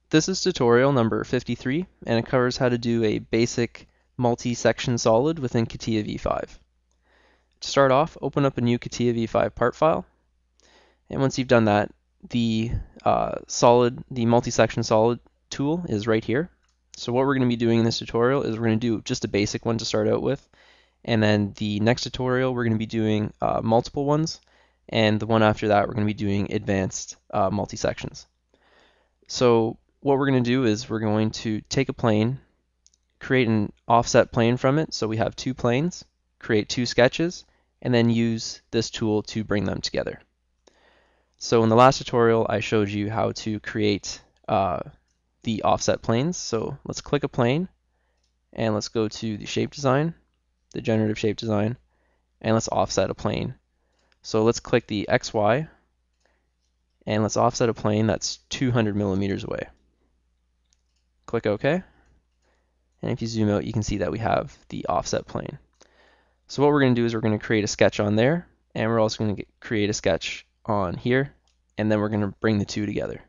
This is tutorial number 53, and it covers how to do a basic multi-section solid within CATIA v5. To start off, open up a new CATIA v5 part file, and once you've done that, the multi-section solid tool is right here. So what we're going to be doing in this tutorial is we're going to do just a basic one to start out with, and then the next tutorial we're going to be doing multiple ones, and the one after that we're going to be doing advanced multi-sections. So what we're going to do is we're going to take a plane, create an offset plane from it, so we have two planes, create two sketches, and then use this tool to bring them together. So in the last tutorial I showed you how to create the offset planes. So let's click a plane and let's go to the shape design, the generative shape design, and let's offset a plane. So let's click the XY and let's offset a plane that's 200 millimeters away. Click OK. And if you zoom out, you can see that we have the offset plane. So what we're going to do is we're going to create a sketch on there, and we're also going to create a sketch on here, and then we're going to bring the two together.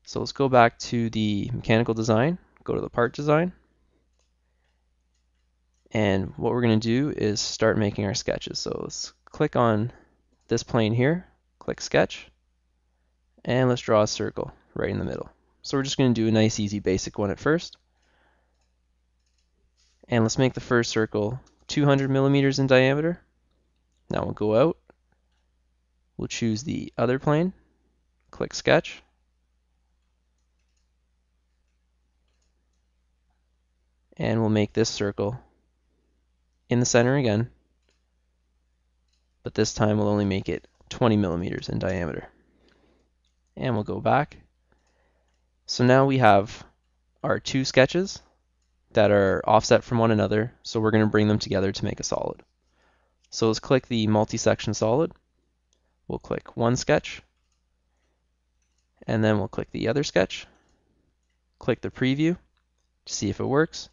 So let's go back to the mechanical design, go to the part design, and what we're going to do is start making our sketches. So let's click on this plane here, click sketch, and let's draw a circle right in the middle. So we're just going to do a nice easy basic one at first. And let's make the first circle 200 millimeters in diameter. Now we'll go out, we'll choose the other plane, click sketch, and we'll make this circle in the center again, but this time we'll only make it 20 millimeters in diameter. And we'll go back. So now we have our two sketches that are offset from one another, so we're going to bring them together to make a solid. So let's click the multi-section solid. We'll click one sketch, and then we'll click the other sketch. Click the preview to see if it works,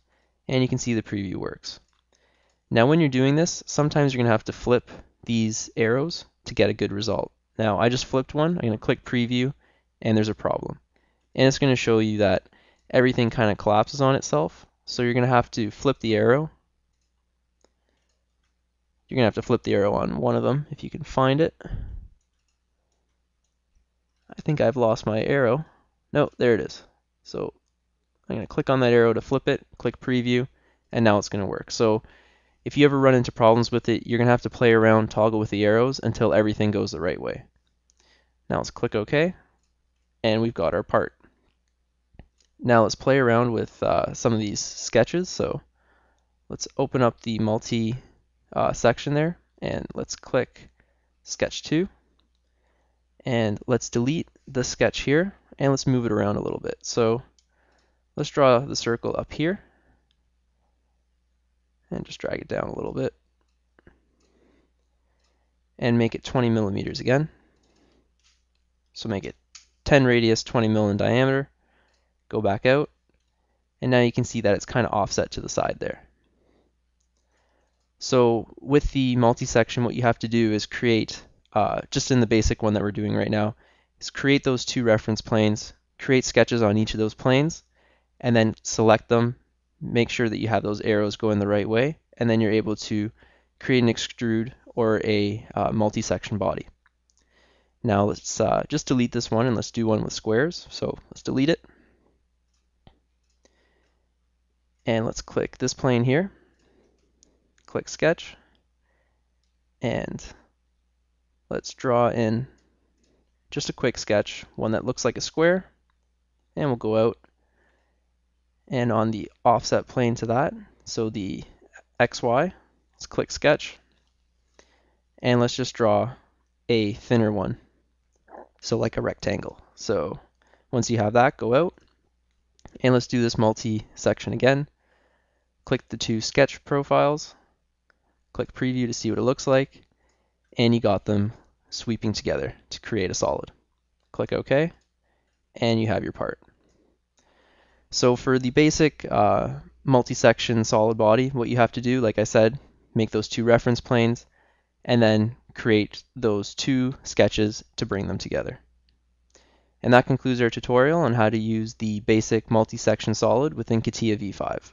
and you can see the preview works. Now when you're doing this, sometimes you're going to have to flip these arrows to get a good result. Now I just flipped one, I'm going to click preview, and there's a problem. And it's going to show you that everything kind of collapses on itself. So you're going to have to flip the arrow. You're going to have to flip the arrow on one of them if you can find it. I think I've lost my arrow. No, there it is. So I'm going to click on that arrow to flip it, click preview, and now it's going to work. So if you ever run into problems with it, you're going to have to play around, toggle with the arrows until everything goes the right way. Now let's click OK, and we've got our part. Now let's play around with some of these sketches. So let's open up the multi section there, and let's click sketch 2, and let's delete the sketch here, and let's move it around a little bit. So let's draw the circle up here and just drag it down a little bit and make it 20 millimeters again. So make it 10 radius, 20 mil in diameter. Go back out, and now you can see that it's kind of offset to the side there. So with the multi-section, what you have to do is create, just in the basic one that we're doing right now, is create those two reference planes, create sketches on each of those planes, and then select them, make sure that you have those arrows going the right way, and then you're able to create an extrude or a multi-section body. Now let's just delete this one, and let's do one with squares. So let's delete it. And let's click this plane here, click sketch, and let's draw in just a quick sketch, one that looks like a square, and we'll go out, and on the offset plane to that, so the XY, let's click sketch, and let's just draw a thinner one, so like a rectangle. So once you have that, go out, and let's do this multi-section again. Click the two sketch profiles, click preview to see what it looks like, and you got them sweeping together to create a solid. Click OK, and you have your part. So for the basic multi-section solid body, what you have to do, like I said, make those two reference planes, and then create those two sketches to bring them together. And that concludes our tutorial on how to use the basic multi-section solid within CATIA v5.